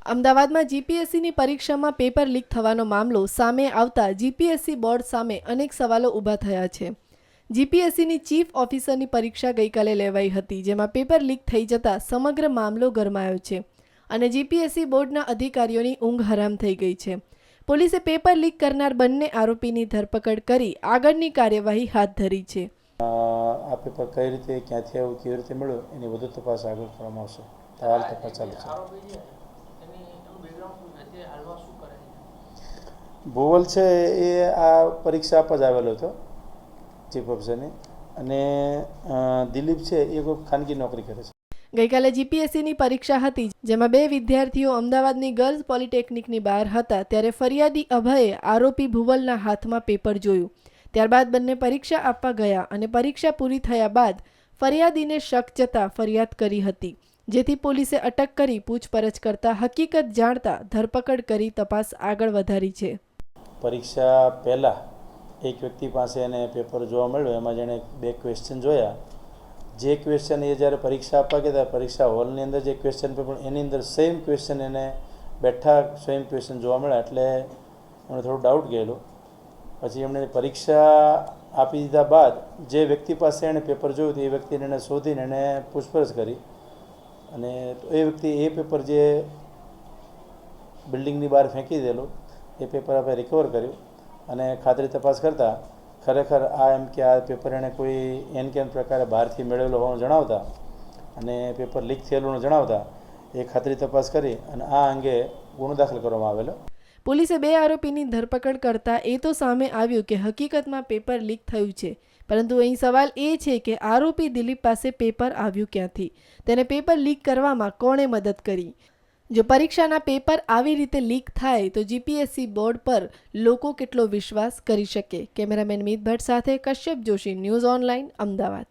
અમદાવાદમાં જીપીએસસીની પરીક્ષામાં paper leak થવાનો મામલો સામે આવતા જીપીએસસી બોર્ડ સામે અનેક સવાલો ઊભા થયા છે। જીપીએસસીની ચીફ ઓફિસરની પરીક્ષા ગઈકાલે લેવાઈ હતી, જેમાં પેપર લીક થઈ જતા સમગ્ર મામલો ગરમાયો છે અને જીપીએસસી બોર્ડના અધિકારીઓની ઊંઘ હરામ થઈ ગઈ છે। પોલીસે પેપર લીક કરનાર બંને આરોપીની ધરપકડ કરી આગળની કાર્યવાહી હાથ ધરી છે। આ પેપર કઈ રીતે ક્યાંથી આવ્યું કેવી રીતે મળ્યું એની વધુ તપાસ આગળ કરવામાં આવશે। હાલ તપાસ ચાલુ છે। ભુવલ છે એ આ પરીક્ષા આપવા જ આવેલો હતો ચીફ ઓફિસરની, અને દિલીપ છે એ કોઈ ખાનગી નોકરી કરે છે। ગઈકાલે જીપીએસસીની પરીક્ષા હતી, જેમાં બે વિદ્યાર્થીઓ અમદાવાદની ગર્લ્સ પોલિટેકનિકની બહાર હતા ત્યારે ફરિયાદી અભયે આરોપી ભુવલના હાથમાં પેપર જોયું। ત્યારબાદ બંને પરીક્ષા આપવા ગયા અને પરીક્ષા પૂરી થયા બાદ ફરિયાદીને શક જતા ફરિયાદ કરી હતી, જેથી પોલીસે અટક કરી પૂછપરછ કરતા હકીકત જાણતા ધરપકડ કરી તપાસ આગળ વધારી છે। પરીક્ષા પહેલાં એક વ્યક્તિ પાસે એને પેપર જોવા મળ્યું, એમાં જેણે બે ક્વેશ્ચન જોયા। જે ક્વેશ્ચન એ જ્યારે પરીક્ષા આપવા ગયા પરીક્ષા હોલની અંદર જે ક્વેશ્ચન પેપર એની અંદર સેમ ક્વેશ્ચન એને બેઠા સેમ ક્વેશ્ચન જોવા મળ્યા, એટલે એમને થોડું ડાઉટ ગયેલો। પછી એમણે પરીક્ષા આપી દીધા બાદ જે વ્યક્તિ પાસે એણે પેપર જોયું હતું એ વ્યક્તિને એને શોધીને એને પૂછપરછ કરી, અને એ વ્યક્તિ એ પેપર જે બિલ્ડિંગની બહાર ફેંકી દીધેલું એ પેપર આપણે રિકવર કર્યું અને ખાતરી તપાસ કરતાં ખરેખર આ એમ કે આ પેપર એણે કોઈ એન કેન પ્રકારે બહારથી મેળવેલો હોવાનું જણાવતા અને પેપર લીક થયેલું જણાવતા એ ખાતરી તપાસ કરી અને આ અંગે ગુનો દાખલ કરવામાં આવેલો। પોલીસે બે આરોપીની ધરપકડ કરતા એ તો સામે આવ્યું કે હકીકતમાં પેપર લીક થયું છે, પરંતુ અહીં સવાલ એ છે કે આરોપી દિલીપ પાસે પેપર આવ્યું ક્યાંથી, તેને પેપર લીક કરવામાં કોણે મદદ કરી। જો પરીક્ષાના પેપર આવી રીતે લીક થાય તો જીપીએસસી બોર્ડ પર લોકો કેટલો વિશ્વાસ કરી શકે। કેમેરામેન મિત ભટ્ટ સાથે કશ્યપ જોશી, ન્યૂઝ ઓનલાઈન, અમદાવાદ।